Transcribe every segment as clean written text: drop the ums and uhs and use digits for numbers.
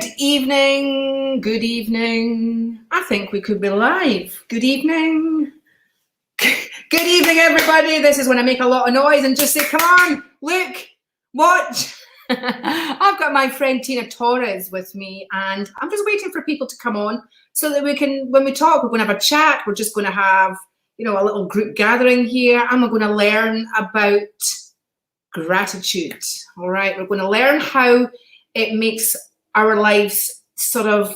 Good evening. Good evening. I think we could be live. Good evening. Good evening, everybody. This is when I make a lot of noise and just say, come on, look, watch. I've got my friend Tina Torres with me, and I'm just waiting for people to come on so that we can, when we talk, we're going to have a chat. We're just going to have, a little group gathering here, and we're going to learn about gratitude. All right. We're going to learn how it makes our lives sort of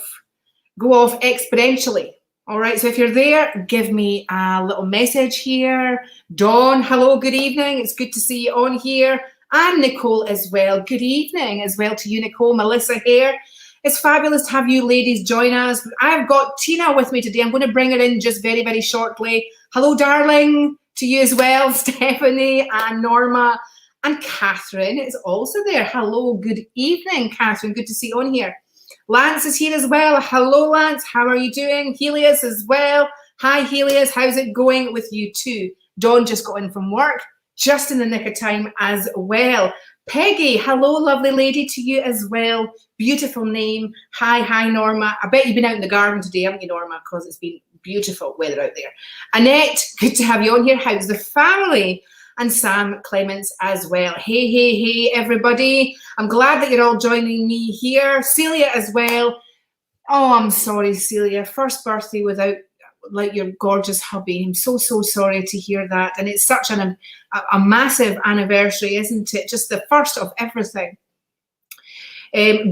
go off exponentially. All right, so if you're there, give me a little message here. Dawn, hello, good evening. It's good to see you on here. And Nicole as well. Good evening as well to you, Nicole. Melissa here. It's fabulous to have you ladies join us. I've got Tina with me today. I'm going to bring her in just very, very shortly. Hello, darling, to you as well. Stephanie and Norma. And Catherine is also there. Hello, good evening, Catherine. Good to see you on here. Lance is here as well. Hello, Lance. How are you doing? Helios as well. Hi, Helios. How's it going with you too? Dawn just got in from work, just in the nick of time as well. Peggy, hello, lovely lady, to you as well. Beautiful name. Hi, Norma. I bet you've been out in the garden today, haven't you, Norma? Because it's been beautiful weather out there. Annette, good to have you on here. How's the family? And Sam Clements as well. Hey, everybody. I'm glad that you're all joining me here. Celia as well. Oh, I'm sorry, Celia. First birthday without your gorgeous hubby. I'm so sorry to hear that. And it's such a massive anniversary, isn't it? Just the first of everything.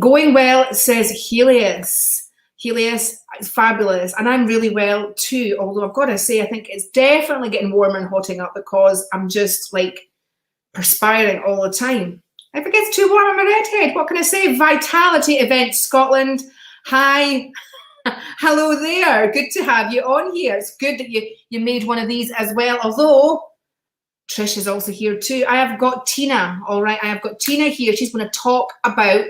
Going well, says Helios. Helios, it's fabulous, and I'm really well too, although I've got to say I think it's definitely getting warmer and hotting up because I'm just perspiring all the time. If it gets too warm, I'm a redhead. What can I say? Vitality Event Scotland. Hi. Hello there. Good to have you on here. It's good that you made one of these as well, although Trish is also here too. I have got Tina, all right? I have got Tina here. She's going to talk about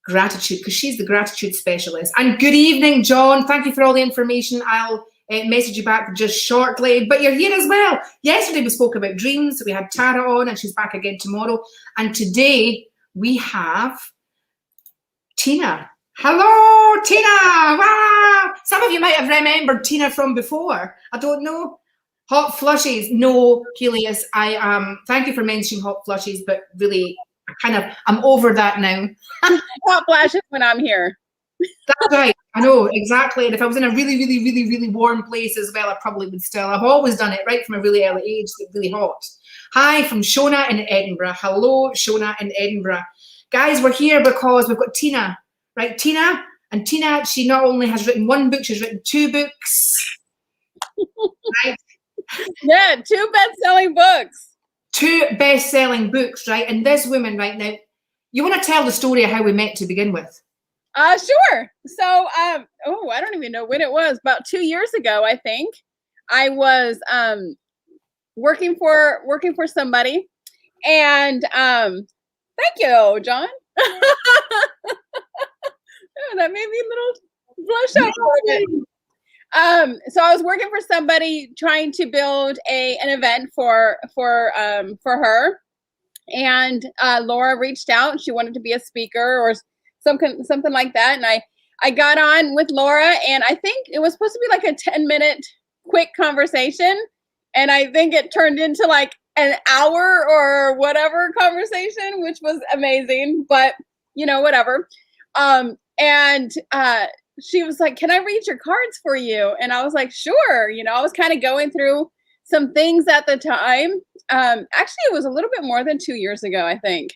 gratitude because she's the gratitude specialist. And good evening, John. Thank you for all the information. I'll message you back just shortly, but you're here as well. Yesterday we spoke about dreams. We had Tara on and she's back again tomorrow. And today we have Tina. Hello, Tina. Wow. Some of you might have remembered Tina from before. I don't know. Hot flushes. No, Helios. Thank you for mentioning hot flushes, but really I'm over that now. Hot flashes when I'm here. That's right. I know, exactly. And if I was in a really, really, really, really warm place as well, I probably would still. I've always done it right from a really early age, really hot. Hi from Shona in Edinburgh. Hello, Shona in Edinburgh. Guys, we're here because we've got Tina, right? Tina, she not only has written one book, she's written two books. Right? Yeah, 2 best-selling books. 2 best-selling books, right? And this woman right now, you want to tell the story of how we met to begin with? Sure. So, I don't even know when it was. About 2 years ago, I think. I was working for somebody, and thank you, John. That made me a little blush up for it. So I was working for somebody trying to build an event for her, and Laura reached out. She wanted to be a speaker or something like that, and I got on with Laura, and I think it was supposed to be a 10-minute quick conversation, and I think it turned into an hour or whatever conversation, which was amazing, but whatever. And she was like, can I read your cards for you? And I was like, sure. I was kind of going through some things at the time. Actually, it was a little bit more than 2 years ago, I think.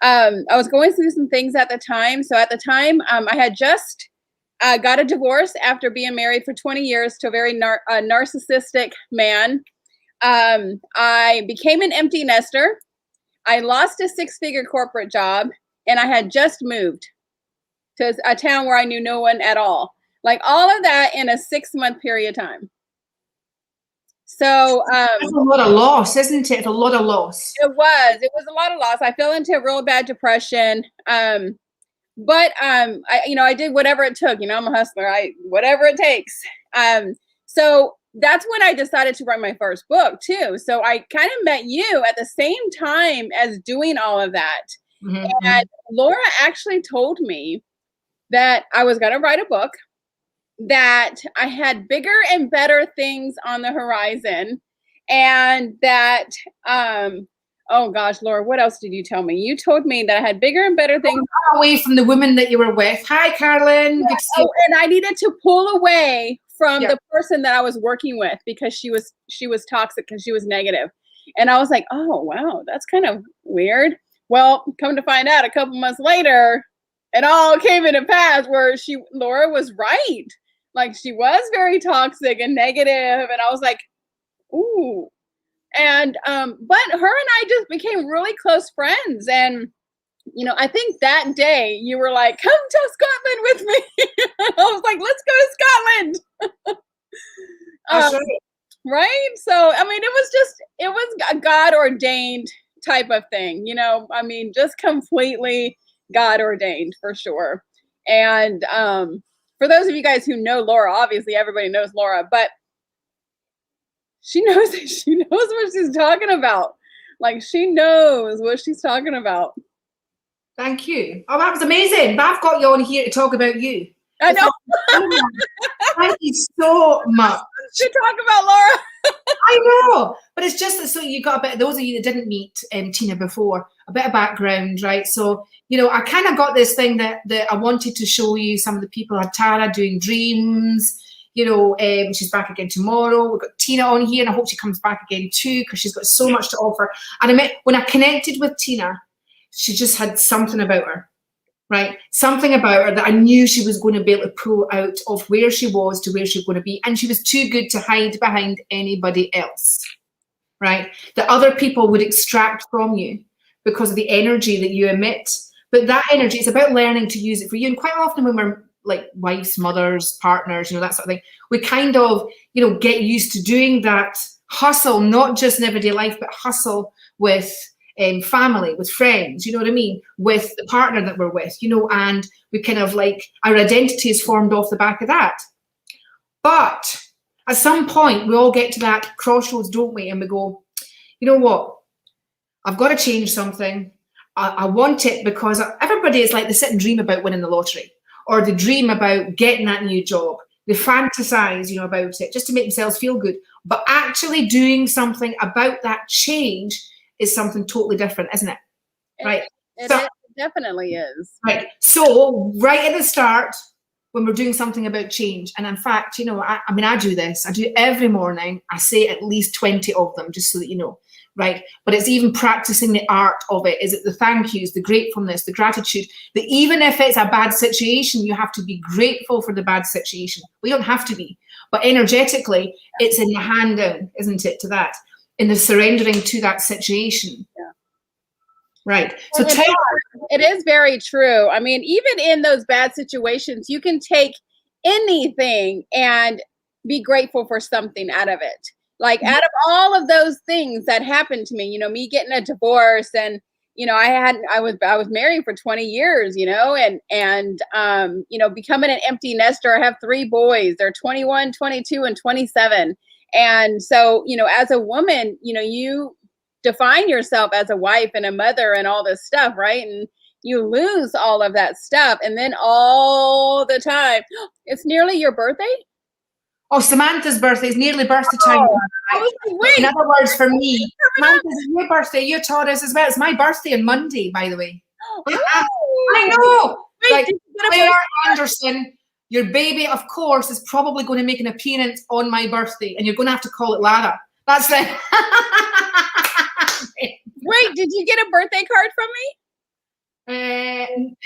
I was going through some things at the time. So at the time, I had just got a divorce after being married for 20 years to a very narcissistic man. I became an empty nester. I lost a 6-figure corporate job, and I had just moved to a town where I knew no one at all. All of that in a 6-month period of time. So that's a lot of loss, isn't it? It's a lot of loss. It was a lot of loss. I fell into a real bad depression. But I did whatever it took. I'm a hustler. Whatever it takes. So that's when I decided to write my first book too. So I kind of met you at the same time as doing all of that. Mm-hmm. And Laura actually told me that I was going to write a book, that I had bigger and better things on the horizon, and that, oh gosh, Laura, what else did you tell me? You told me that I had bigger and better things. Away from the woman that you were with. Hi, Carolyn. Good to see you. And I needed to pull away from the person that I was working with, because she was toxic, because she was negative. And I was like, oh, wow, that's kind of weird. Well, come to find out, a couple months later, it all came into pass where Laura was right. Like, she was very toxic and negative. And I was like, ooh. And, but her and I just became really close friends. And, you know, I think that day you were like, come to Scotland with me. I was like, let's go to Scotland. Right? So, I mean, it was a God ordained type of thing, you know, I mean, just completely God ordained for sure. And, for those of you guys who know Laura, obviously everybody knows Laura, but she knows what she's talking about. Like, she knows what she's talking about. Thank you. Oh, that was amazing. But I've got you on here to talk about you. I know. Thank you so much. To talk about Laura. I know, but it's just that, so you got a bit, those of you that didn't meet Tina before, a bit of background, right? So, you know, I kind of got this thing that I wanted to show you some of the people. I had Tara doing dreams, you know, she's back again tomorrow. We've got Tina on here, and I hope she comes back again too, because she's got so much to offer. And I met, when I connected with Tina, she just had something about her. Right, something about her that I knew she was going to be able to pull out of where she was to where she was going to be, and she was too good to hide behind anybody else. Right, that other people would extract from you because of the energy that you emit. But that energy, it's about learning to use it for you. And quite often when we're like wives, mothers, partners, you know, that sort of thing, we kind of, you know, get used to doing that hustle, not just in everyday life, but hustle with family, with friends, you know what I mean, with the partner that we're with, you know, and we kind of like, our identity is formed off the back of that. But at some point we all get to that crossroads, don't we? And we go, you know what, I've got to change something. I want it, because everybody is like, they sit and dream about winning the lottery, or they dream about getting that new job. They fantasize, you know, about it just to make themselves feel good. But actually doing something about that change is something totally different, isn't it? Right. It definitely is. Right. So right at the start, when we're doing something about change, and in fact, you know, I mean, I do this. I do every morning. I say at least 20 of them, just so that you know. Right. But it's even practicing the art of it. Is it the thank yous, the gratefulness, the gratitude? That even if it's a bad situation, you have to be grateful for the bad situation. We don't have to be, but energetically, it's in the hand down, isn't it, to that? In the surrendering to that situation. Yeah. Right. So it is very true. I mean, even in those bad situations, you can take anything and be grateful for something out of it. Like, out of all of those things that happened to me, you know, me getting a divorce, and, you know, I was married for 20 years, you know, and you know, becoming an empty nester. I have 3 boys. They're 21, 22, and 27. And so, you know, as a woman, you know, you define yourself as a wife and a mother and all this stuff, right? And you lose all of that stuff. And then all the time, it's nearly your birthday. Oh, Samantha's birthday is nearly birthday time. I was like, wait. In other words, for me, Samantha's your birthday, your Taurus as well. It's my birthday on Monday, by the way. I know. Wait, like, Claire Anderson, your baby, of course, is probably going to make an appearance on my birthday, and you're going to have to call it Lara. That's it. Wait, did you get a birthday card from me?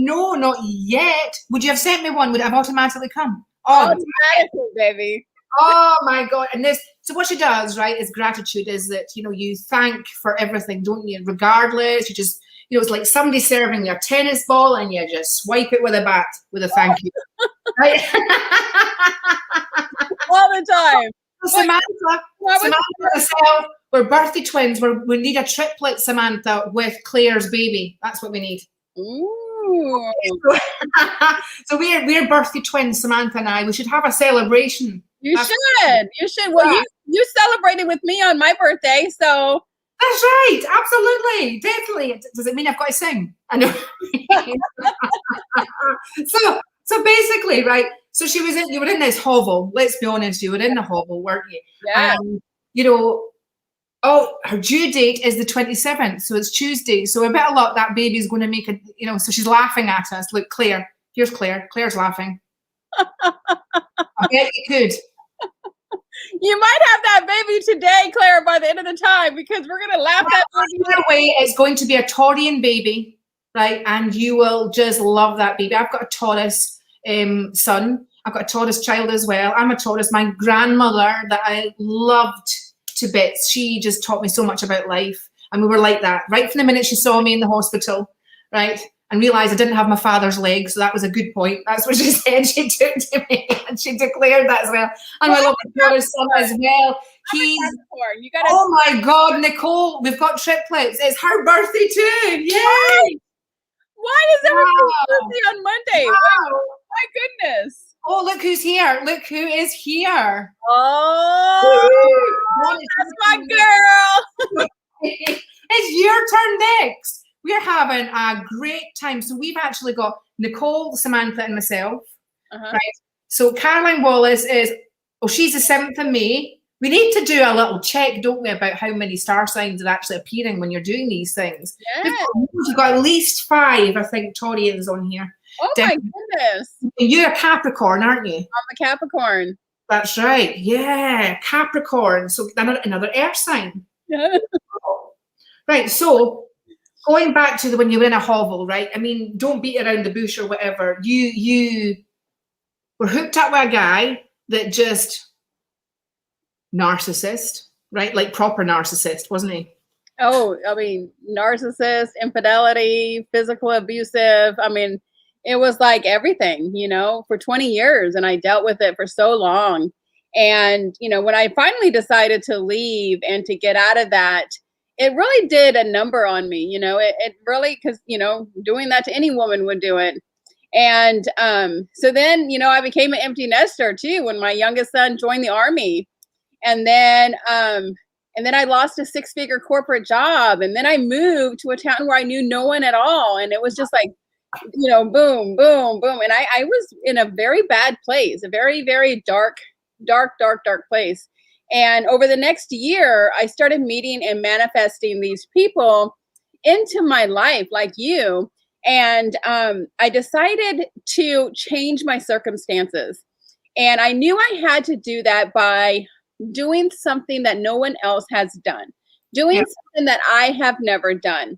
No, not yet. Would you have sent me one? Would it have automatically come? Automatically, baby. Oh my God. And this, so what she does, right, is gratitude, is that, you know, you thank for everything, don't you? Regardless, you just, you know, it's like somebody serving you a tennis ball and you just swipe it with a bat with a thank you. Right? All the time. So Samantha herself, we're birthday twins. We need a triplet, Samantha, with Claire's baby. That's what we need. Ooh. So we're birthday twins, Samantha and I. We should have a celebration. You should. Well, you celebrated with me on my birthday, so that's right. right. Absolutely. Definitely. Does it mean I've got to sing? I know. So basically, right. So you were in this hovel. Let's be honest, you were in the hovel, weren't you? Yeah. You know, oh, her due date is the 27th, so it's Tuesday. So a bit of luck, that baby's going to make it, so she's laughing at us. Look, Claire. Here's Claire. Claire's laughing. I bet you could. You might have that baby today, Claire, by the end of the time, because we're going to laugh at baby. Either way, it's going to be a Taurian baby, right? And you will just love that baby. I've got a Taurus son. I've got a Taurus child as well. I'm a Taurus. My grandmother that I loved to bits, she just taught me so much about life. And we were like that right from the minute she saw me in the hospital, right? And realized I didn't have my father's legs, so that was a good point. That's what she said. She took to me, and she declared that as well. And I love my Taurus son as well. Oh my God, Nicole, we've got triplets. It's her birthday too. Yay! Why is everybody's birthday on Monday? Wow. My goodness. Oh, look who's here. Look who is here. Oh, that's my girl. It's your turn next. We're having a great time. So we've actually got Nicole, Samantha, and myself. Right. So Caroline Wallace she's the 7th of May. We need to do a little check, don't we, about how many star signs are actually appearing when you're doing these things. Yeah. We've got at least 5, I think, Taurians on here. Oh my goodness. You're a Capricorn, aren't you? I'm a Capricorn. That's right. Yeah, Capricorn. So another air sign. Yeah. Right. So going back to when you were in a hovel, right? I mean, don't beat around the bush or whatever. You were hooked up with a guy that just narcissist, right? Like proper narcissist, wasn't he? Oh, I mean, narcissist, infidelity, physical abusive. I mean, it was like everything, for 20 years. And I dealt with it for so long. And, when I finally decided to leave and to get out of that, it really did a number on me. It really, because, doing that to any woman would do it. And so then, I became an empty nester too when my youngest son joined the Army. And then I lost a 6-figure corporate job. And then I moved to a town where I knew no one at all. And it was just like, boom, boom, boom. And I was in a very bad place, a very, very dark place. And over the next year, I started meeting and manifesting these people into my life, like you. And I decided to change my circumstances. And I knew I had to do that by doing something that no one else has done, doing something that I have never done.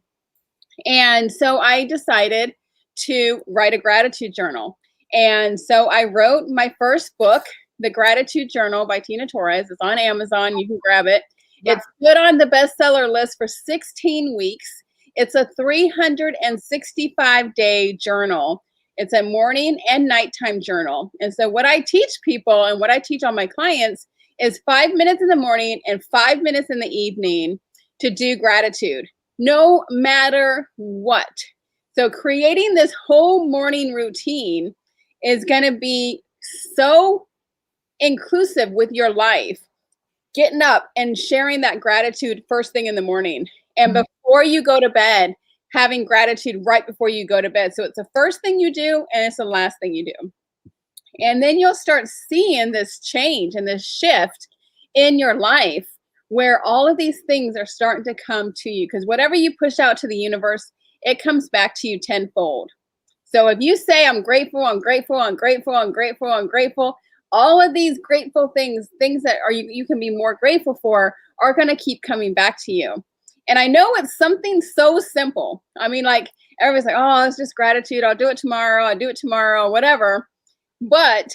And so I decided to write a gratitude journal. And so I wrote my first book, The Gratitude Journal by Tina Torres. It's on Amazon. You can grab it. Yeah. It's put on the bestseller list for 16 weeks. It's a 365-day journal. It's a morning and nighttime journal. And so what I teach people and what I teach all my clients is 5 minutes in the morning and 5 minutes in the evening to do gratitude, no matter what. So creating this whole morning routine is going to be so inclusive with your life. Getting up and sharing that gratitude first thing in the morning. And before you go to bed, having gratitude right before you go to bed. So it's the first thing you do and it's the last thing you do. And then you'll start seeing this change and this shift in your life where all of these things are starting to come to you. Because whatever you push out to the universe, it comes back to you tenfold. So if you say, I'm grateful, I'm grateful, I'm grateful, I'm grateful, I'm grateful, all of these grateful things that are you can be more grateful for are going to keep coming back to you. And I know it's something so simple. I mean, like everybody's like, oh, it's just gratitude. I'll do it tomorrow, whatever. But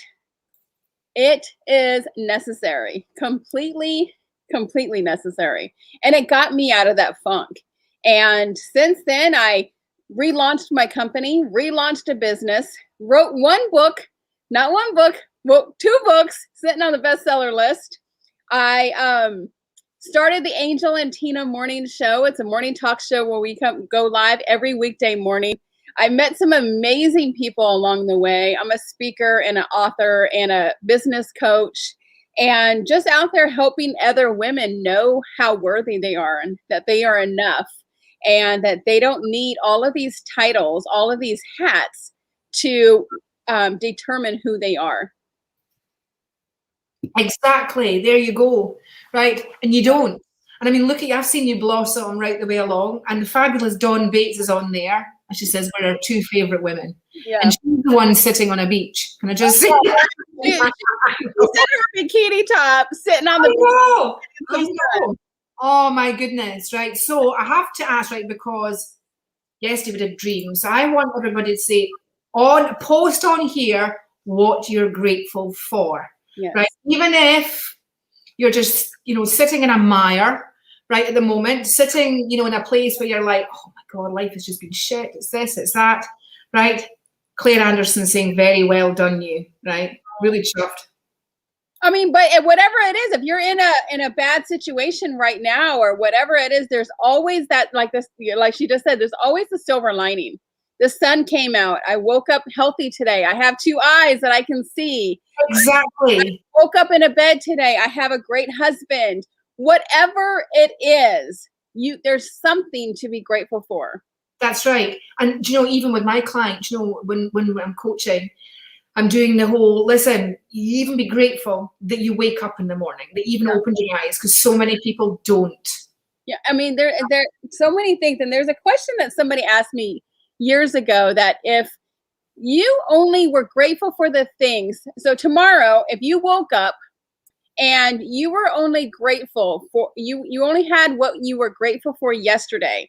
it is necessary, completely necessary. And it got me out of that funk. And since then, I relaunched my company, relaunched a business, wrote two books sitting on the bestseller list. I started the Angel and Tina Morning Show. It's a morning talk show where we go live every weekday morning. I met some amazing people along the way. I'm a speaker and an author and a business coach. and just out there helping other women know how worthy they are and that they are enough and that they don't need all of these titles, all of these hats to determine who they are. Exactly. There you go. Right. And you don't. And I mean, look at you. I've seen you blossom right the way along. And the fabulous Dawn Bates is on there. And she says, we're our two favourite women. Yeah. And she's the one sitting on a beach. Can I just say She's in her bikini top, sitting on the I know. Oh my goodness. Right. So I have to ask, right, because yesterday we did dreams. So I want everybody to say post on here what you're grateful for. Yes. Right. Even if you're just, sitting in a mire, right, at the moment, sitting, in a place where you're like, oh my God, life has just been shit. It's this, it's that, right? Claire Anderson saying, very well done, you, right? Really chuffed. I mean, but whatever it is, if you're in a bad situation right now or whatever it is, there's always that, like she just said, there's always the silver lining. The sun came out. I woke up healthy today. I have two eyes that I can see. Exactly. I woke up in a bed today. I have a great husband. Whatever it is, there's something to be grateful for. That's right. And even with my clients, when I'm coaching, I'm doing the whole, listen, you even be grateful that you wake up in the morning, that you even opened your eyes, because so many people don't. Yeah, I mean, there are so many things. And there's a question that somebody asked me years ago, that if you only were grateful for the things, so tomorrow, if you woke up and you were only grateful for, you only had what you were grateful for yesterday,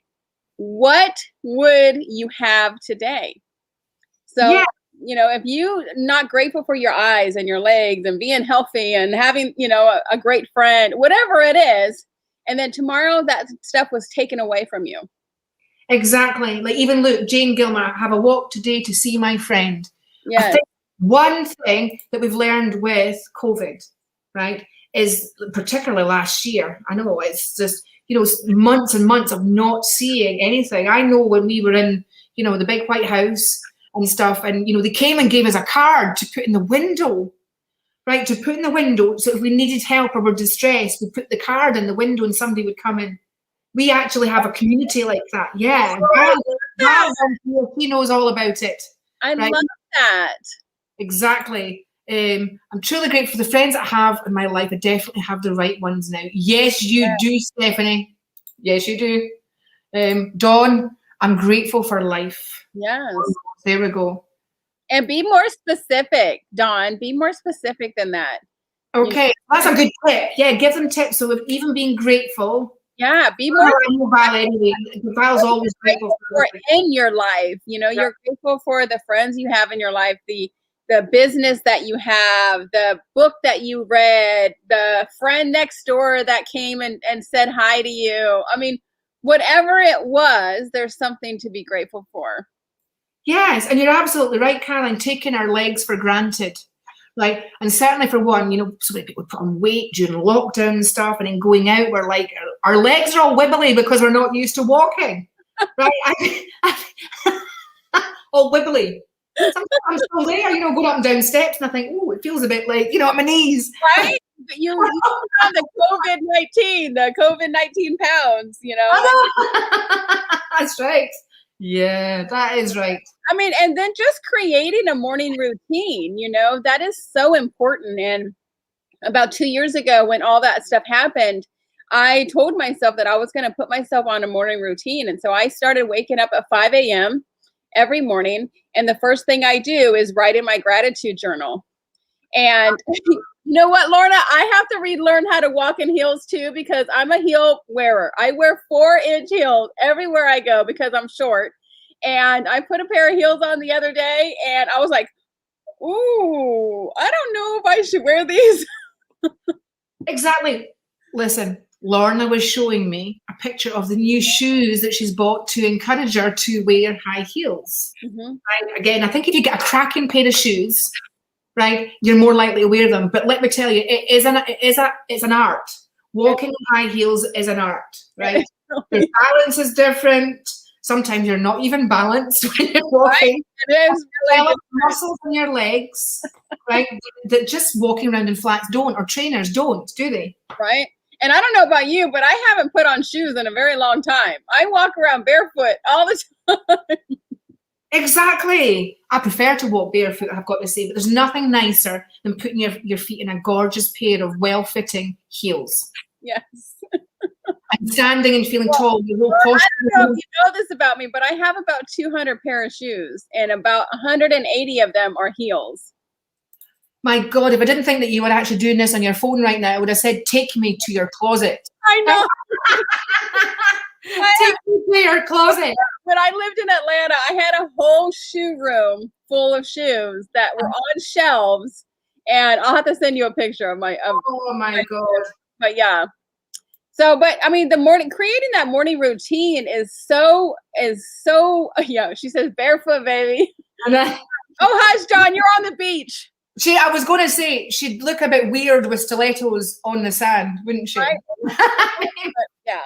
what would you have today? So, yeah. If you not grateful for your eyes and your legs and being healthy and having, a great friend, whatever it is, and then tomorrow that stuff was taken away from you. Exactly. Like even look, Jane Gilmer, have a walk today to see my friend. Yes. I think one thing that we've learned with COVID, right, is particularly last year, I know it's just, months and months of not seeing anything. I know when we were in, the big white house and stuff, and, they came and gave us a card to put in the window, right, to put in the window. So if we needed help or were distressed, we put the card in the window and somebody would come in. We actually have a community like that. Yeah. He knows all about it. I love that. Exactly. I'm truly grateful for the friends I have in my life. I definitely have the right ones now. Yes, you do, Stephanie. Yes, you do. Dawn, I'm grateful for life. Yes. There we go. And be more specific, Dawn. Be more specific than that. Okay. That's a good tip. Yeah, give them tips. So if even being grateful. Yeah, be more. Anyway. Val's always grateful for in your life. You're grateful for the friends you have in your life, the business that you have, the book that you read, the friend next door that came and said hi to you. I mean, whatever it was, there's something to be grateful for. Yes, and you're absolutely right, Caroline, taking our legs for granted. Right. And certainly for one, so many people put on weight during lockdown and stuff, and then going out, we're like, our legs are all wibbly because we're not used to walking. Right. All wibbly. Sometimes I'm still there, going up and down steps, and I think, oh, it feels a bit like, at my knees. Right. You have the COVID-19 pounds, That's right. Yeah, that is right. I mean, and then just creating a morning routine, that is so important. And about 2 years ago, when all that stuff happened, I told myself that I was going to put myself on a morning routine. And so I started waking up at 5 a.m. every morning. And the first thing I do is write in my gratitude journal. And you know what, Lorna, I have to relearn how to walk in heels too, because I'm a heel wearer. I wear 4-inch heels everywhere I go because I'm short. And I put a pair of heels on the other day and I was like, ooh, I don't know if I should wear these. Exactly. Listen, Lorna was showing me a picture of the new shoes that she's bought to encourage her to wear high heels. Mm-hmm. Right? Again, I think if you get a cracking pair of shoes, right, you're more likely to wear them. But let me tell you, it's an art. Walking in high heels is an art, right? The balance is different. Sometimes you're not even balanced when you're walking. Right? It is really Muscles in your legs, right? That just walking around in flats don't, or trainers don't, do they? right. And I don't know about you, but I haven't put on shoes in a very long time. I walk around barefoot all the time. Exactly. I prefer to walk barefoot, I've got to say, but there's nothing nicer than putting your feet in a gorgeous pair of well-fitting heels. Yes. And standing and feeling tall. Your whole I posture. don't know if you know this about me, but I have about 200 pair of shoes, and about 180 of them are heels. My God, if I didn't think that you were actually doing this on your phone right now, I would have said, take me to your closet. I know. Take me to your closet. When I lived in Atlanta, I had a whole shoe room full of shoes that were on shelves, and I'll have to send you a picture of my. Oh my God. But yeah. So, but I mean, creating that morning routine is so, yeah, she says barefoot, baby. Oh, hush, John, you're on the beach. I was going to say, she'd look a bit weird with stilettos on the sand, wouldn't she? Right? Yeah.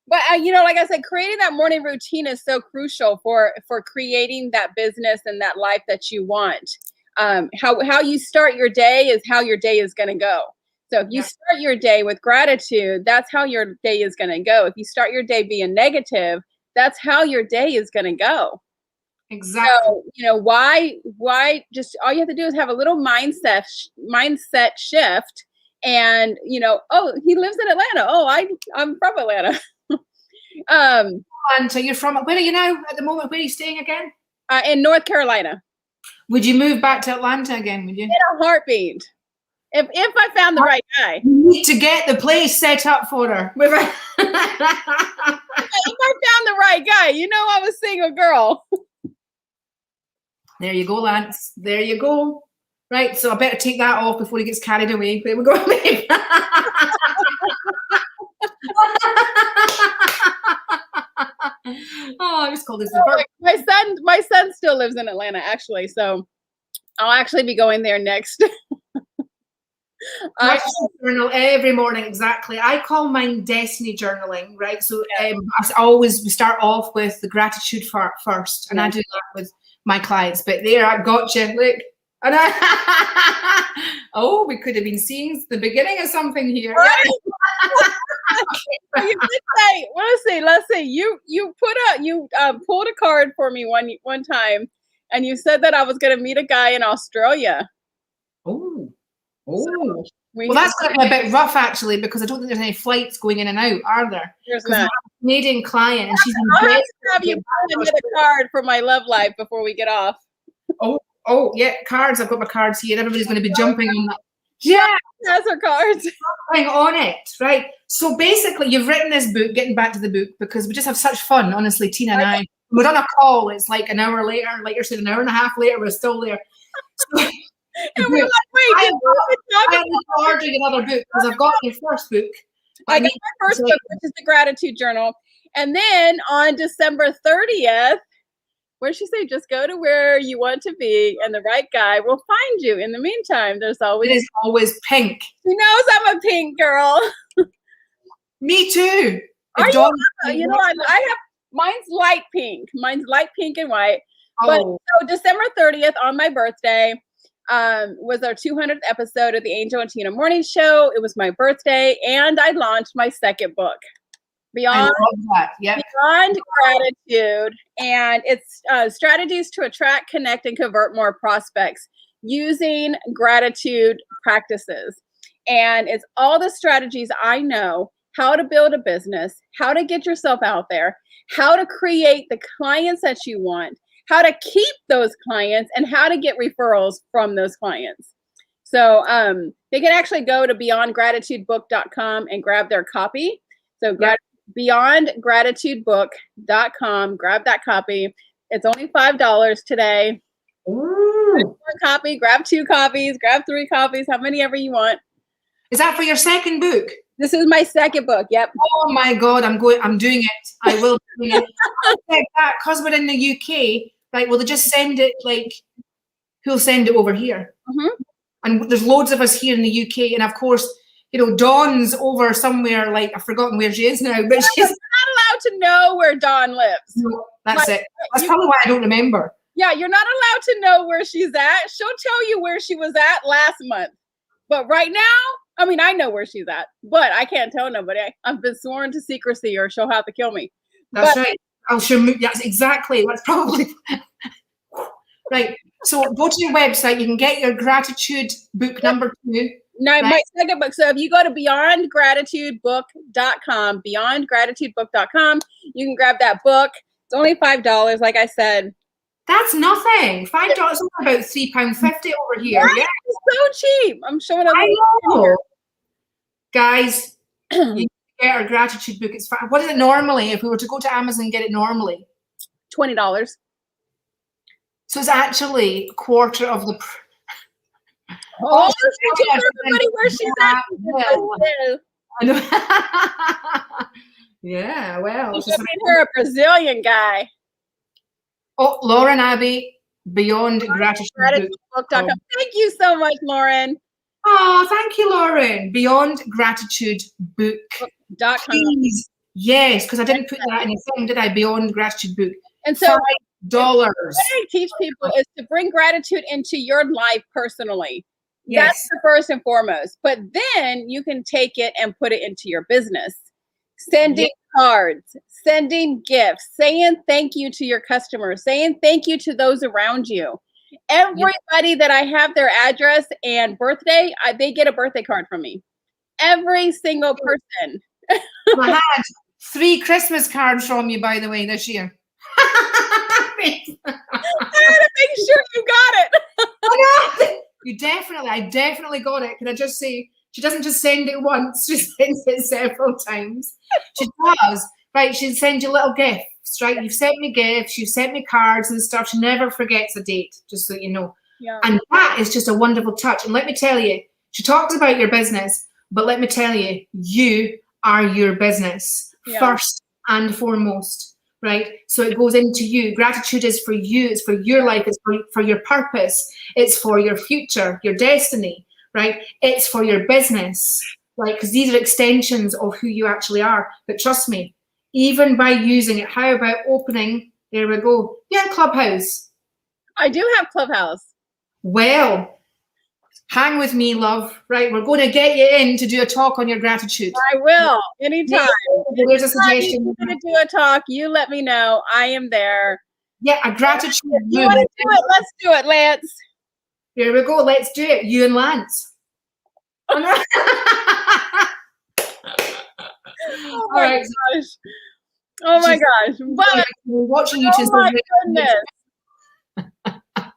But, like I said, creating that morning routine is so crucial for creating that business and that life that you want. How you start your day is how your day is going to go. So if you start your day with gratitude, that's how your day is going to go. If you start your day being negative, that's how your day is going to go. Exactly. So, why just all you have to do is have a little mindset shift, and oh, he lives in Atlanta. Oh, I'm from Atlanta. And so you're from, where are you now at the moment? Where are you staying again? In North Carolina. Would you move back to Atlanta again, would you? In a heartbeat. If I found the right guy. You need to get the place set up for her. If I found the right guy, I'm a single girl. There you go, Lance. There you go. Right, so I better take that off before he gets carried away. There we go. Oh, I just called this. My son still lives in Atlanta, actually, so I'll actually be going there next. I journal every morning, exactly. I call mine destiny journaling, right? So we start off with the gratitude first, and I do that with my clients. But there, I got you. Look, and we could have been seeing the beginning of something here. Right. You did say, let's see. You pulled a card for me one time, and you said that I was going to meet a guy in Australia. Well, that's going to be a bit rough, actually, because I don't think there's any flights going in and out, are there? There's not. I have a Canadian client, and she's I'll have you pull a card for my love life before we get off. Oh, yeah, cards. I've got my cards here. Everybody's going to be jumping on that. Yeah, has her cards. Jumping on it, right? So basically, you've written this book. Getting back to the book, because we just have such fun, honestly, Tina and I. We're on a call. It's like an hour later, like you're saying, an hour and a half later. We're still there. So, and we're like, wait, I'm ordering another book because I've got your first book. I got my first book, which is the Gratitude Journal. And then on December 30th, what did she say? Just go to where you want to be, and the right guy will find you. In the meantime, it is always pink. She knows I'm a pink girl. Me too. I have mine's light pink. Mine's light pink and white. But so December 30th on my birthday was our 200th episode of the Angel and Tina Morning Show. It was my birthday, and I launched my second book, Beyond Gratitude, and it's strategies to attract, connect, and convert more prospects using gratitude practices. And it's all the strategies I know, how to build a business, how to get yourself out there, how to create the clients that you want, how to keep those clients, and how to get referrals from those clients. So they can actually go to beyondgratitudebook.com and grab their copy. So beyondgratitudebook.com, grab that copy. It's only $5 today. Grab one copy, grab 2 copies, grab 3 copies, how many ever you want. Is that for your second book? This is my second book. Yep. Oh my God, I'm doing it. I will be doing it. Because we're in the UK, right? Will they just send it who'll send it over here? Mm-hmm. And there's loads of us here in the UK, and of course, Dawn's over somewhere, I've forgotten where she is now, but she's not allowed to know where Dawn lives. No, that's Like, it. That's probably why I don't remember. Yeah, you're not allowed to know where she's at. She'll tell you where she was at last month. But right now, I mean, I know where she's at, but I can't tell nobody. I've been sworn to secrecy or she'll have to kill me. That's right. I'll show you. That's exactly. That's probably right. So go to your website. You can get your gratitude book number 2. Now, right? my second book. So if you go to beyondgratitudebook.com, beyondgratitudebook.com, you can grab that book. It's only $5, like I said. That's nothing. $5 is about £3.50 over here. Right? Yeah, It's so cheap. I'm showing it. I know. Guys, you can get our gratitude book. It's fine. What is it normally? If we were to go to Amazon and get it normally, $20. so it's actually a quarter of the. Oh, she told everybody where she's at. I know. Yeah, well, She's her a Brazilian guy. Oh, Lauren Abbey, Beyond Gratitude Gratitudebook.com. Thank you so much, Lauren. Oh, thank you, Lauren. Beyond Gratitude Book.com. Please. Yes, because I didn't put that in the thing, did I? Beyond Gratitude Book. And so $5. What I teach people is to bring gratitude into your life personally. Yes. That's the first and foremost. But then you can take it and put it into your business. Sending cards, sending gifts, saying thank you to your customers, saying thank you to those around you. Everybody that I have their address and birthday, they get a birthday card from me. Every single person. I had 3 Christmas cards from you, by the way, this year. I had to make sure you got it. I definitely got it. Can I just say, she doesn't just send it once, she sends it several times. She does. Right, she'll send you little gifts, right? You've sent me gifts, you've sent me cards and stuff. She never forgets a date, just so you know. Yeah. And that is just a wonderful touch. And let me tell you, she talks about your business, but let me tell you, you are your business first and foremost, right? So it goes into you. Gratitude is for you. It's for your life. It's for your purpose. It's for your future, your destiny, right? It's for your business, right? Because these are extensions of who you actually are. But trust me, even by using it, how about opening, there we go, Clubhouse. I do have Clubhouse. Well, hang with me, love. Right, we're going to get you in to do a talk on your gratitude. I will, anytime. There's a suggestion. You're going to do a talk, you let me know. I am there. Yeah, a gratitude room. You want to do it? Let's do it, Lance. Here we go. Let's do it. You and Lance. Oh my gosh. Oh my gosh. But we're watching you. Oh my goodness.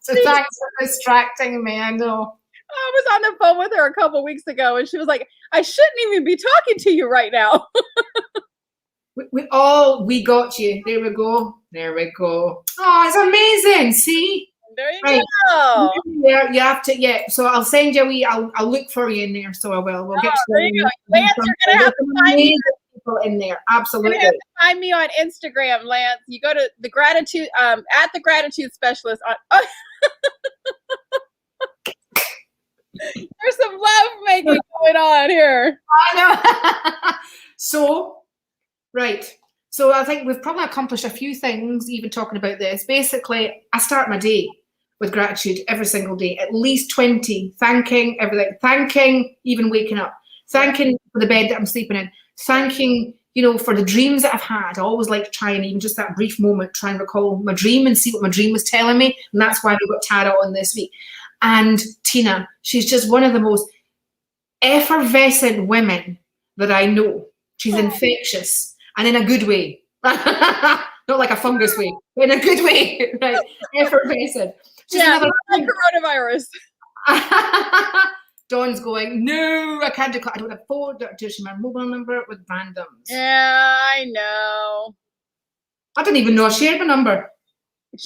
So thanks for distracting me. I know. I was on the phone with her a couple weeks ago and she was like, I shouldn't even be talking to you right now. we got you. There we go. There we go. Oh, it's amazing. See? There you go. Yeah, you have to. Yeah. So I'll send you I'll look for you in there. So I will. We'll get there you go. Lance, you're gonna have to find me. People in there. Absolutely. You're gonna have to find me on Instagram, Lance. You go to the gratitude at the gratitude specialist on. There's some love making going on here. I know. So, right. So I think we've probably accomplished a few things, even talking about this. Basically, I start my day with gratitude every single day, at least 20, thanking everything, thanking even waking up, thanking for the bed that I'm sleeping in, thanking, for the dreams that I've had. I always like to try and even just that brief moment, try and recall my dream and see what my dream was telling me. And that's why we got Tara on this week. And Tina, she's just one of the most effervescent women that I know. She's infectious and in a good way. Not like a fungus way, but in a good way, right? Effervescent. Like coronavirus. Dawn's going, no, I can't do. I don't afford to share my mobile number with randoms. Yeah, I know. I don't even know I shared my number.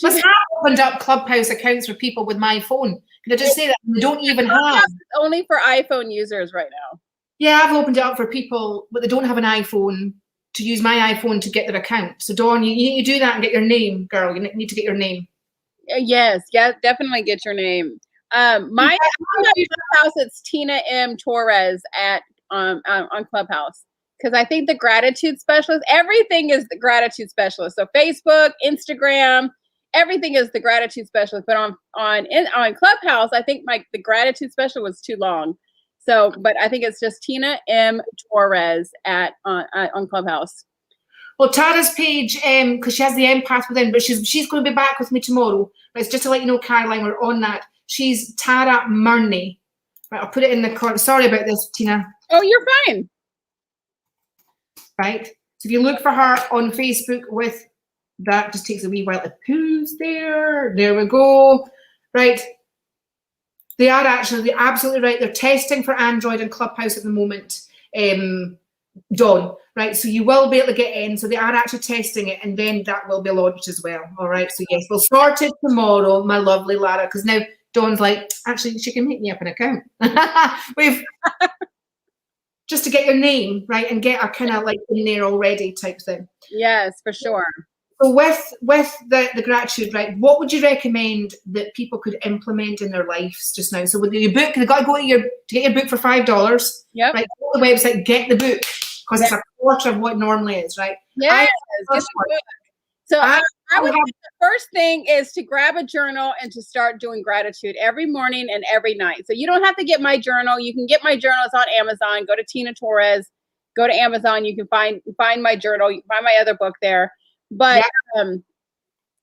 Let's have opened up Clubhouse accounts for people with my phone. Can I just say that they don't even have? Only for iPhone users right now. Yeah, I've opened it up for people, but they don't have an iPhone to use my iPhone to get their account. So Dawn, you need to do that and get your name, girl. You need to get your name. Yes, definitely get your name. My Clubhouse, it's Tina M. Torres at on Clubhouse. because I think the gratitude specialist, everything is the gratitude specialist. So Facebook, Instagram, everything is the gratitude specialist. But on Clubhouse, I think the gratitude specialist was too long. So, but I think it's just Tina M. Torres on Clubhouse. Well, Tara's page, because she has the empath within, but she's going to be back with me tomorrow. But it's just to let you know, Caroline, we're on that. She's Tara Murney. Right, I'll put it in the corner. Sorry about this, Tina. Oh, you're fine. Right. So if you look for her on Facebook with that, just takes a wee while to who's there. There we go. Right. They are actually absolutely right. They're testing for Android and Clubhouse at the moment. Dawn, right? So you will be able to get in. So they are actually testing it, and then that will be launched as well. All right. So yes, we'll start it tomorrow, my lovely Lara, because now Dawn's like, actually, she can make me up an account. We've just to get your name right and get a kind of like in there already type thing. Yes, for sure. So with the gratitude, right, what would you recommend that people could implement in their lives just now? So with your book, they've got to go to get your book for $5. Yep. Right, go to the website, get the book, because it's a quarter of what it normally is, right? Yes, get the book. So I would think the first thing is to grab a journal and to start doing gratitude every morning and every night. So you don't have to get my journal. You can get my journals on Amazon. Go to Tina Torres. Go to Amazon. You can find my journal. You can find my other book there. But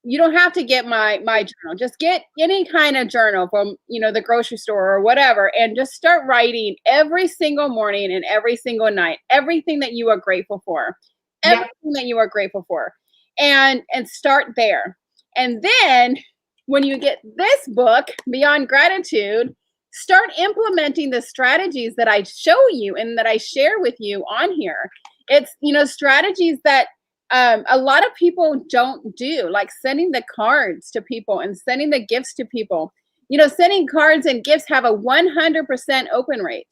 you don't have to get my journal. Just get any kind of journal from the grocery store or whatever, and just start writing every single morning and every single night everything that you are grateful for. Everything that you are grateful for. And start there. And then when you get this book, Beyond Gratitude, start implementing the strategies that I show you and that I share with you on here. It's, strategies that a lot of people don't do, like sending the cards to people and sending the gifts to people. Sending cards and gifts have a 100% open rate.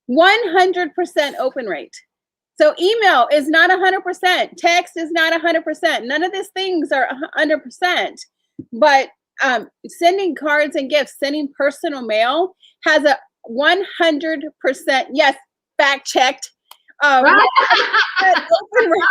100% open rate. So email is not 100%. Text is not 100%. None of these things are 100%. But sending cards and gifts, sending personal mail has a 100%, yes, fact checked. 100% open rate.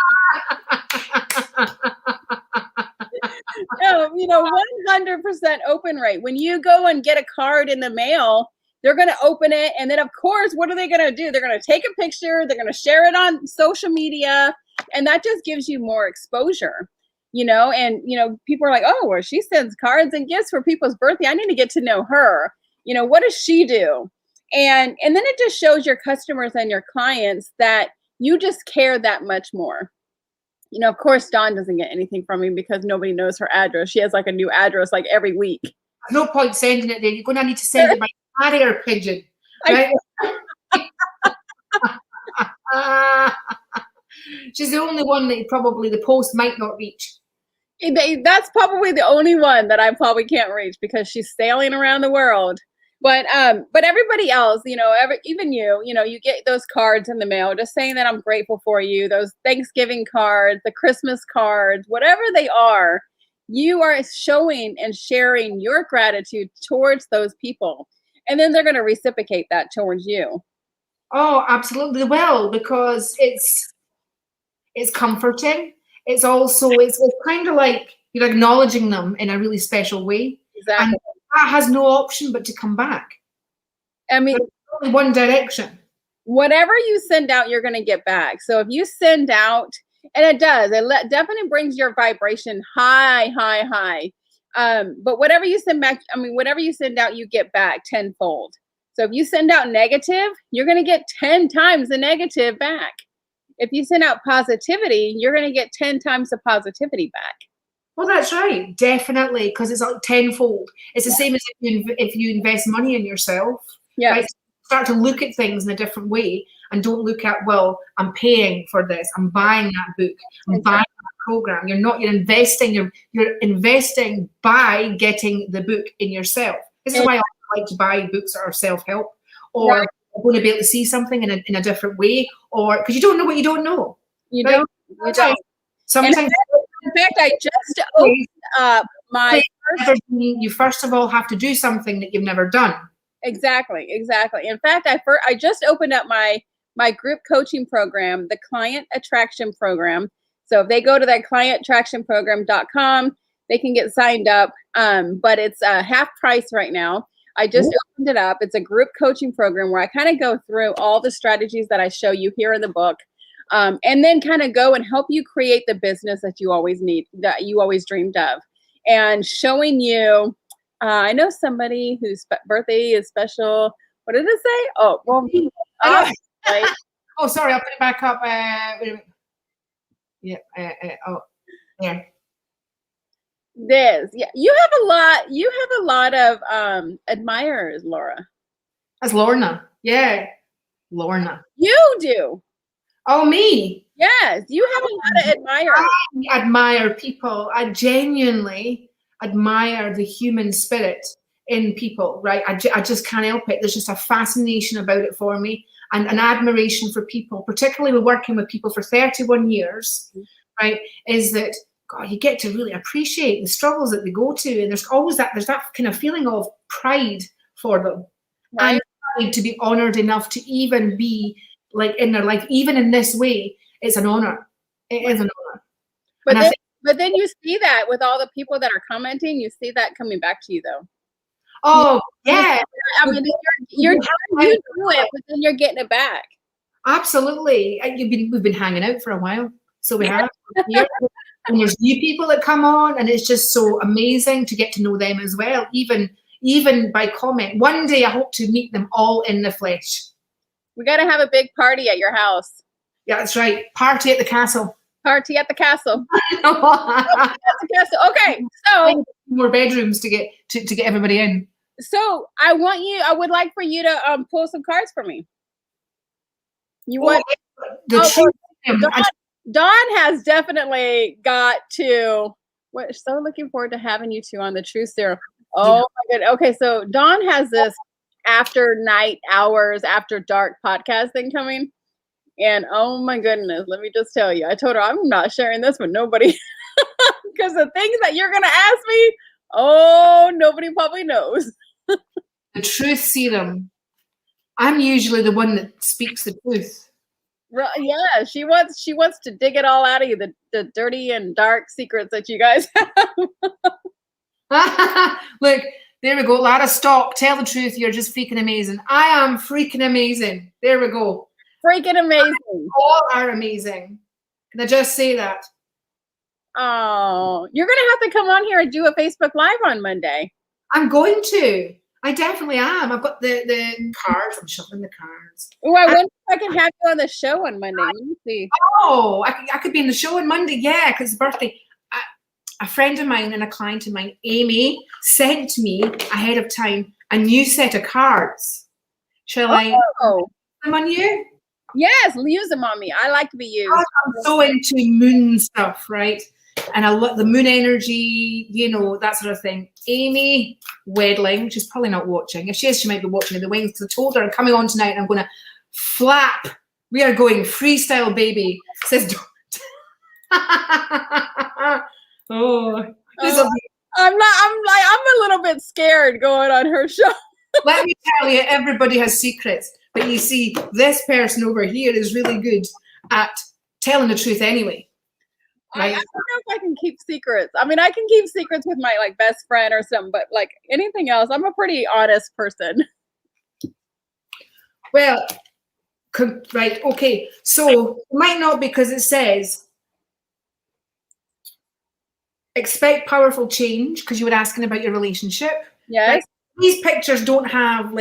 100% open rate. When you go and get a card in the mail, they're going to open it. And then, of course, what are they going to do? They're going to take a picture. They're going to share it on social media. And that just gives you more exposure, And, people are like, oh, well, she sends cards and gifts for people's birthday. I need to get to know her. What does she do? And then it just shows your customers and your clients that you just care that much more. Of course, Dawn doesn't get anything from me because nobody knows her address. She has like a new address like every week. No point sending it there. You're going to need to send it by carrier pigeon, right? She's the only one that probably the post might not reach. That's probably the only one that I probably can't reach because she's sailing around the world. But everybody else, even you get those cards in the mail, just saying that I'm grateful for you. Those Thanksgiving cards, the Christmas cards, whatever they are, you are showing and sharing your gratitude towards those people. And then they're going to reciprocate that towards you. Oh, absolutely. Well, because it's comforting. It's also, it's kind of like you're acknowledging them in a really special way. Exactly. And that has no option but to come back. I mean, there's only one direction. Whatever you send out, you're going to get back. So if you send out, and it does, definitely brings your vibration high, high, high. But whatever you send back, whatever you send out, you get back tenfold. So if you send out negative, you're going to get 10 times the negative back. If you send out positivity, you're going to get 10 times the positivity back. Well, that's right. Definitely. Because it's like tenfold. It's the same as if you invest money in yourself. Yes. Right? Start to look at things in a different way and don't look at, well, I'm paying for this. I'm buying that book. I'm buying that program. You're investing. You're investing by getting the book in yourself. This is why I like to buy books that are self-help, or I'm going to be able to see something in a different way, or because you don't know what you don't know. You right? don't. You don't. Sometimes. In fact, I just opened up my. You first of all have to do something that you've never done. Exactly. In fact, I just opened up my my group coaching program, the Client Attraction Program. So if they go to that clientattractionprogram.com, they can get signed up. But it's half price right now. I just opened it up. It's a group coaching program where I kind of go through all the strategies that I show you here in the book. And then kind of go and help you create the business that you always need, that you always dreamed of. And showing you, I know somebody whose birthday is special. What did it say? Oh, well, right? Oh, sorry, I'll put it back up. Yeah. Oh, yeah. This, yeah. You have a lot of admirers, Laura. That's Lorna. Yeah, Lorna. You do. Oh, me? Yes, you have a lot of admirers. I admire people. I genuinely admire the human spirit in people, right? I just can't help it. There's just a fascination about it for me, and an admiration for people, particularly with working with people for 31 years, right? Is that, God, you get to really appreciate the struggles that they go to, and there's that kind of feeling of pride for them, Right. and pride to be honored enough to even be like in their life, even in this way. It's an honor. It is an honor. But then you see that with all the people that are commenting, you see that coming back to you, though. Oh, yeah. I mean, you do it, but then you're getting it back. Absolutely. We've been hanging out for a while, so we have. And there's new people that come on, and it's just so amazing to get to know them as well, even by comment. One day I hope to meet them all in the flesh. We got to have a big party at your house. Yeah, that's right. Party at the castle. Party at the castle. At the castle. Okay, so more bedrooms to get everybody in. So I would like for you to pull some cards for me. Dawn has definitely got to. So looking forward to having you two on the Truth Serum. Oh my god. Okay, so Dawn has this after night hours, after dark podcast thing coming. And oh my goodness, let me just tell you, I told her I'm not sharing this with nobody because the things that you're gonna ask me, nobody probably knows. The Truth Serum. I'm usually the one that speaks the truth. Yeah, she wants to dig it all out of you, the dirty and dark secrets that you guys have. Look, there we go. Lara, stop. Tell the truth. You're just freaking amazing. I am freaking amazing. There we go. Freaking amazing. All are amazing. Can I just say that? Oh, you're going to have to come on here and do a Facebook Live on Monday. I'm going to. I definitely am. I've got the cards. I'm shuffling the cards. Oh, I wonder if I can have you on the show on Monday. Let me see. Oh, I could be in the show on Monday. Yeah, because it's birthday. A friend of mine and a client of mine, Amy, sent me ahead of time a new set of cards. Shall I use them on you? Yes, use them on me. I like to be used. I'm so into moon stuff, right? And I love the moon energy, that sort of thing. Amy Wedling, she's probably not watching. If she is, she might be watching. The wings. I told her I'm coming on tonight and I'm going to flap. We are going freestyle, baby. Says, I'm a little bit scared going on her show. Let me tell you, everybody has secrets. But you see, this person over here is really good at telling the truth anyway. Right? I don't know if I can keep secrets. I mean, I can keep secrets with my best friend or something, but anything else, I'm a pretty honest person. Well, right, okay. So it might not, because it says expect powerful change, because you were asking about your relationship. Yes. Right? These pictures don't have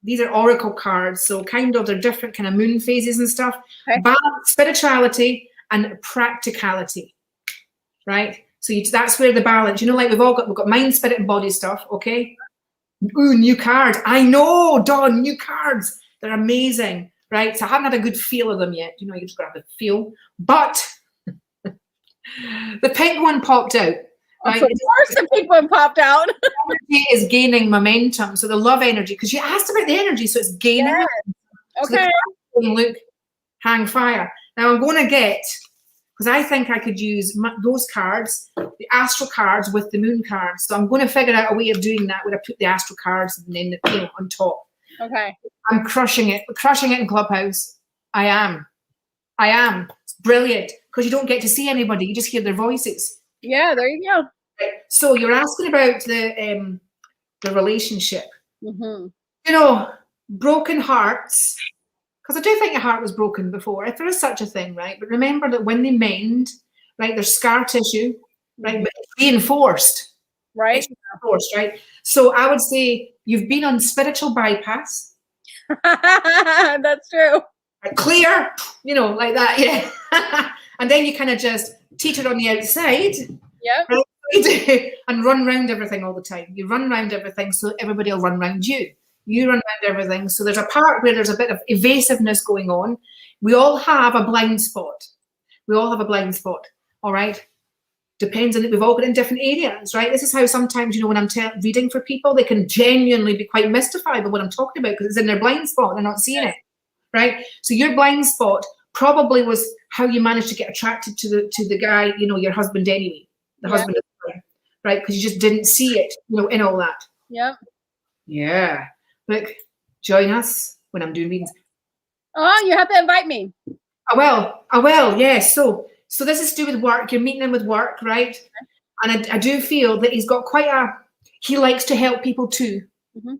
these are oracle cards, so they're different kind of moon phases and stuff. Okay. Balance, spirituality, and practicality, right? So that's where the balance. We've got mind, spirit, and body stuff. Okay. Ooh, new cards. I know, Dawn. New cards. They're amazing, right? So I haven't had a good feel of them yet. You just got to have a feel. But the pink one popped out. Right? Of course, the pink one popped out. Energy is gaining momentum. So the love energy, because you asked about the energy, so it's gaining. Yes. Okay. So look, hang fire. Now I'm going to get, because I think I could use those cards, the astral cards with the moon cards. So I'm going to figure out a way of doing that where I put the astral cards and then the on top. Okay. I'm crushing it in Clubhouse. I am. It's brilliant because you don't get to see anybody. You just hear their voices. Yeah, there you go. So you're asking about the relationship. Mm-hmm. You know, broken hearts, because I do think a heart was broken before, if there is such a thing, right? But remember that when they mend, right, there's scar tissue, right, but it's reinforced. Right. It's reinforced, right? So I would say you've been on spiritual bypass. That's true. Clear, you know, like that, yeah. And then you kind of just teeter on the outside. Yep. Right? And run around everything all the time. You run around everything, so everybody will run around you. You run around everything. So there's a part where there's a bit of evasiveness going on. We all have a blind spot. All right? Depends on it. We've all got in different areas, right? This is how sometimes, you know, when I'm reading for people, they can genuinely be quite mystified by what I'm talking about because it's in their blind spot. They're not seeing it, right? So your blind spot probably was how you managed to get attracted to the guy, you know, your husband anyway, the husband, right? Because you just didn't see it, you know, in all that. Yep. Yeah. Look, join us when I'm doing readings. Oh, you have to invite me. I will, yes. So this is to do with work. You're meeting him with work, right? And I do feel that he's got he likes to help people too. Mm-hmm.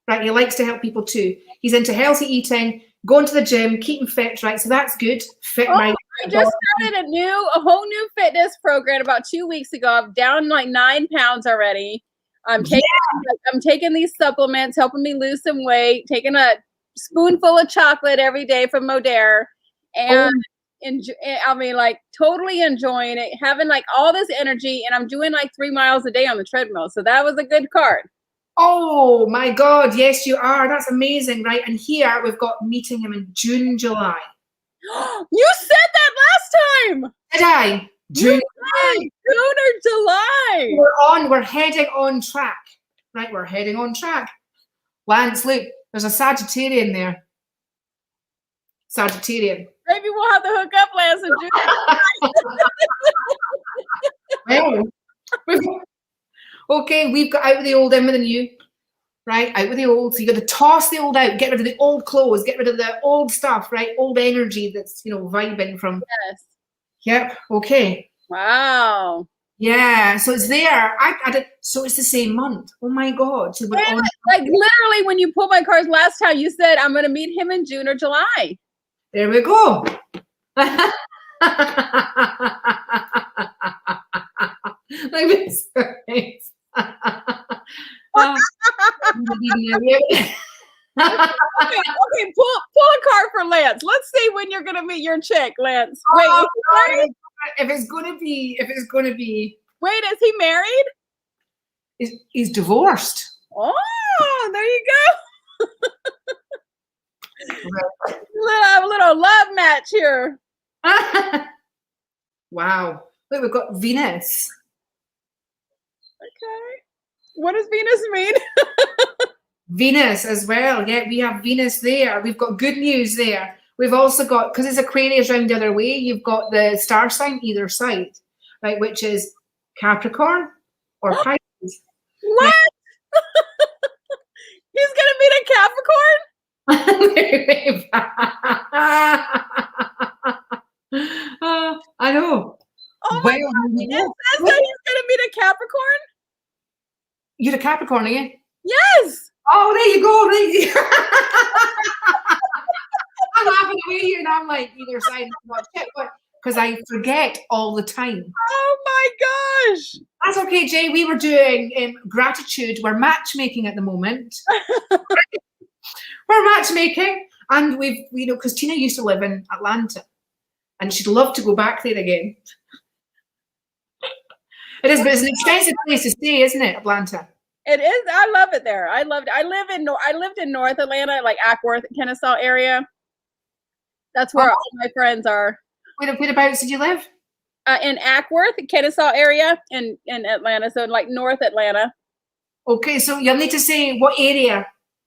Right? He likes to help people too. He's into healthy eating, going to the gym, keeping fit, right? So that's good. I just started a whole new fitness program about 2 weeks ago. I'm down like 9 pounds already. I'm taking these supplements, helping me lose some weight, taking a spoonful of chocolate every day from Modere, and like totally enjoying it, having like all this energy, and I'm doing like 3 miles a day on the treadmill. So that was a good card. Oh my God, yes, you are. That's amazing, right? And here we've got meeting him in June, July. You said that last time. Did I? June or July. We're heading on track. Right, we're heading on track. Lance, look, there's a Sagittarian there. Sagittarian. Maybe we'll have to hook up, Lance, and Well, okay, we've got out with the old, in with the new. Right, out with the old. So you got to toss the old out, get rid of the old clothes, get rid of the old stuff, right? Old energy that's, you know, vibing from. Yes. Yep. Okay. Wow. Yeah. So it's there. So it's the same month. Oh my God. So we're on. Like literally, when you pulled my cards last time, you said I'm going to meet him in June or July. There we go. Like this. Okay, pull a card for Lance. Let's see when you're gonna meet your chick, Lance. Wait, if it's gonna be. Wait, is he married? He's divorced. Oh, there you go. A little love match here. Wow. Look, we've got Venus. Okay. What does Venus mean? Venus as well. Yeah, we have Venus there. We've got good news there. We've also got, because it's Aquarius round the other way, you've got the star sign either side, right? Which is Capricorn or Pisces. What? He's going to meet a Capricorn? I know. Oh my God. That's how he's going to meet a Capricorn? You're a Capricorn, are you? Yes. Oh, there you go. I'm laughing away here and I'm like, either side, because I forget all the time. Oh my gosh. That's okay, Jay. We were doing gratitude. We're matchmaking at the moment. We're matchmaking. And we've, you know, because Tina used to live in Atlanta and she'd love to go back there again. It is, but it's an expensive place to stay, isn't it, Atlanta? It is. I love it there. I lived in North Atlanta, like Ackworth, Kennesaw area. That's where all my friends are. Whereabouts did you live? In Ackworth, Kennesaw area in Atlanta. So like North Atlanta. Okay, so you'll need to say what area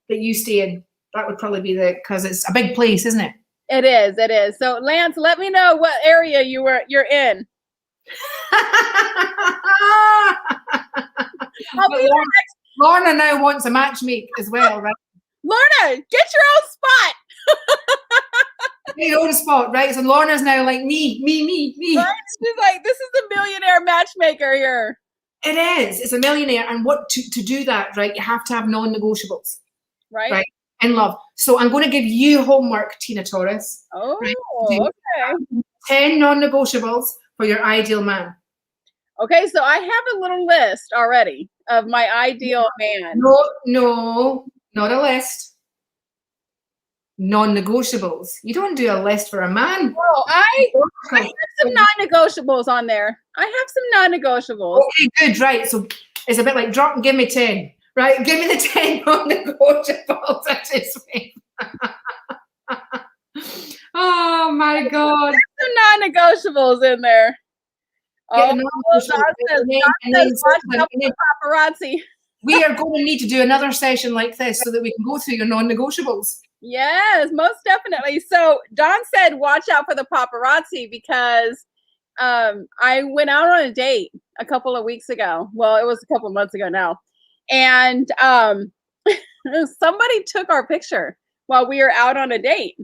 that you stay in. That would probably be because it's a big place, isn't it? It is. It is. So Lance, let me know what area you're in. Lorna now wants a matchmake as well, right? Lorna, get your own spot. Your own spot, right? So Lorna's now like me. Right? She's like, this is the millionaire matchmaker here. It is. It's a millionaire. And what to do that, right? You have to have non-negotiables. Right? In love. So I'm going to give you homework, Tina Torres. Oh, right? okay. 10 non-negotiables for your ideal man. Okay, so I have a little list already of my ideal man. No, not a list. Non-negotiables. You don't do a list for a man. Oh, I have some non-negotiables on there. I have some non-negotiables. Okay, good, right. So it's a bit like drop and give me 10. Right? Give me the 10 non-negotiables. That's his way. Oh my God. There's some non-negotiables in there. Oh, paparazzi. We are going to need to do another session like this so that we can go through your non-negotiables. Yes, most definitely. So Don said, watch out for the paparazzi because I went out on a date a couple of weeks ago. Well, it was a couple of months ago now. And somebody took our picture while we were out on a date.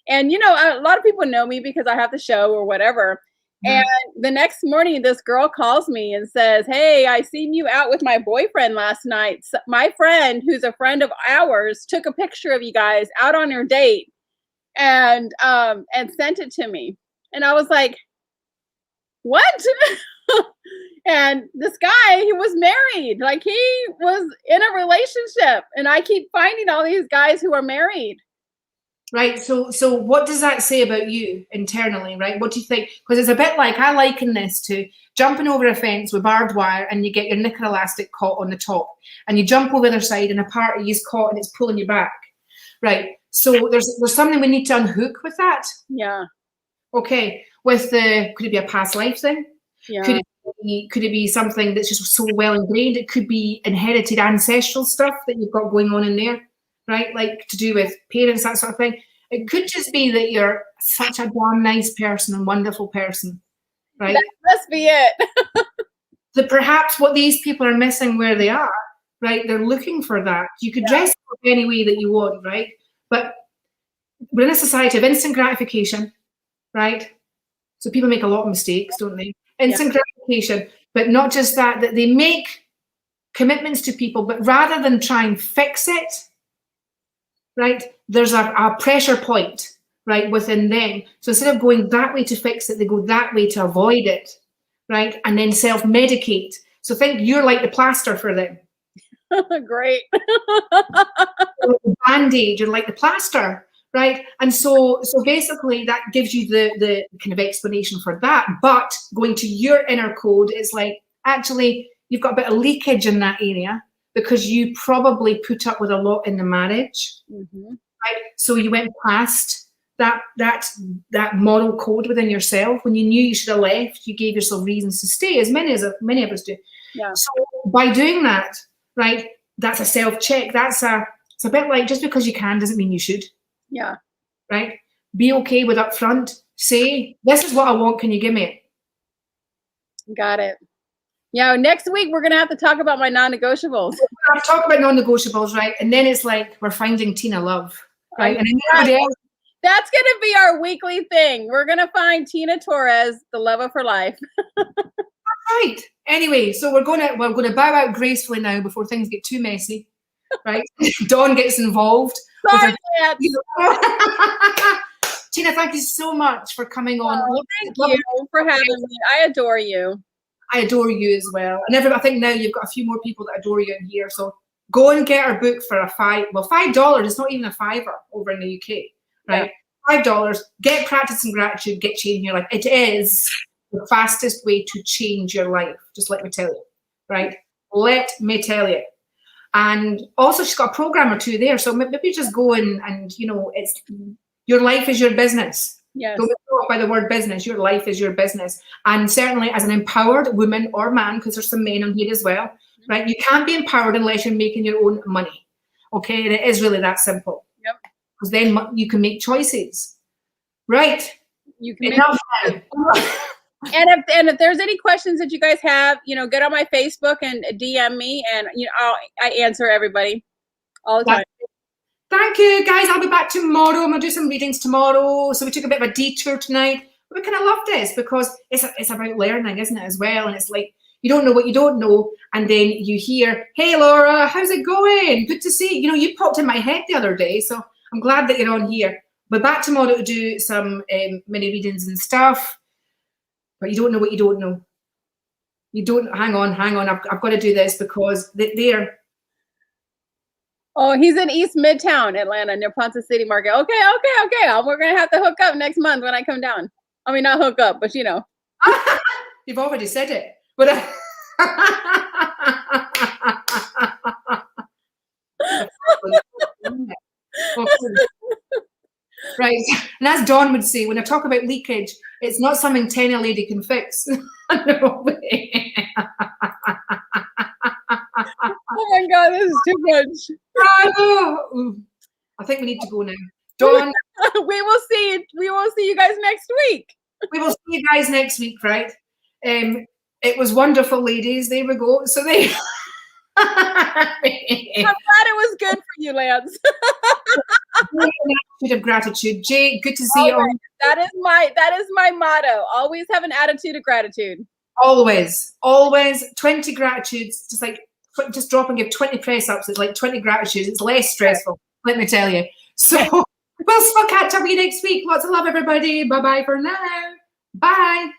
And, you know, a lot of people know me because I have the show or whatever. And the next morning, this girl calls me and says, hey, I seen you out with my boyfriend last night. So my friend, who's a friend of ours, took a picture of you guys out on your date and sent it to me. And I was like, what? And this guy, he was married. Like, he was in a relationship. And I keep finding all these guys who are married. Right. So what does that say about you internally, right? What do you think? Because it's a bit like, I liken this to jumping over a fence with barbed wire and you get your knicker elastic caught on the top and you jump over the other side and a part of you is caught and it's pulling you back. Right. So there's something we need to unhook with that. Yeah. Okay. With could it be a past life thing? Yeah. Could it be something that's just so well ingrained? It could be inherited ancestral stuff that you've got going on in there. Right, like to do with parents, that sort of thing. It could just be that you're such a darn nice person and wonderful person, right? That must be it. That perhaps what these people are missing where they are, right? They're looking for that. You could dress up any way that you want, right? But we're in a society of instant gratification, right? So people make a lot of mistakes, don't they? Instant gratification, but not just that they make commitments to people, but rather than try and fix it, right, there's a pressure point, right, within them. So instead of going that way to fix it, they go that way to avoid it, right, and then self-medicate. So think you're like the plaster for them. Great. The Band-Aid, you're like the plaster, right? And so basically that gives you the kind of explanation for that. But going to your inner code, it's like, actually, you've got a bit of leakage in that area, because you probably put up with a lot in the marriage, right? So you went past that moral code within yourself. When you knew you should have left, you gave yourself reasons to stay, as many of us do. Yeah. So by doing that, right, that's a self-check. It's a bit like, just because you can doesn't mean you should. Yeah. Right? Be okay with upfront. Say, this is what I want. Can you give me it? Got it. Yeah, next week we're going to have to talk about my non-negotiables. We're going to talk about non-negotiables, right? And then it's like we're finding Tina Love, right? And everybody else. That's going to be our weekly thing. We're going to find Tina Torres, the love of her life. Right. Anyway, so we're going to bow out gracefully now before things get too messy, right? Dawn gets involved. Sorry, Tina, thank you so much for coming on. Thank you for having me. I adore you. I adore you as well. And I think now you've got a few more people that adore you in here. So go and get our book for $5. It's not even a $5 over in the UK, right? Yeah. $5. Get Practice and Gratitude. Get Change Your Life. It is the fastest way to change your life. Just let me tell you, right? Let me tell you. And also, she's got a program or two there. So maybe just go and you know, it's your life is your business. Yes. Don't get caught by the word business. Your life is your business. And certainly as an empowered woman or man, because there's some men on here as well, right? You can't be empowered unless you're making your own money. Okay? And it is really that simple. Yep. Because then you can make choices. Right? You can And if there's any questions that you guys have, you know, get on my Facebook and DM me, and you know, I answer everybody all the time. Thank you, guys. I'll be back tomorrow. I'm going to do some readings tomorrow. So we took a bit of a detour tonight. But we kind of love this because it's about learning, isn't it, as well? And it's like, you don't know what you don't know. And then you hear, hey, Laura, how's it going? Good to see you. You know, you popped in my head the other day. So I'm glad that you're on here. We're back tomorrow to do some mini readings and stuff. But you don't know what you don't know. You don't, hang on. I've got to do this because they're. Oh, he's in East Midtown, Atlanta, near Ponce City Market. Okay. We're going to have to hook up next month when I come down. I mean, not hook up, but you know. You've already said it. But right. And as Dawn would say, when I talk about leakage, it's not something Tenny Lady can fix. No way. Oh my God, this is too much. I think we need to go now. Dawn. We will see you guys next week. We will see you guys next week, right? It was wonderful, ladies. There we go. So they. I'm glad it was good for you, Lance. Attitude of gratitude. Jay, good to see you. Right. That is my motto. Always have an attitude of gratitude. Always 20 gratitudes. Just drop and give 20 press ups. It's like 20 gratitudes. It's less stressful. Let me tell you. So we'll catch up with you next week. Lots of love, everybody. Bye bye for now. Bye.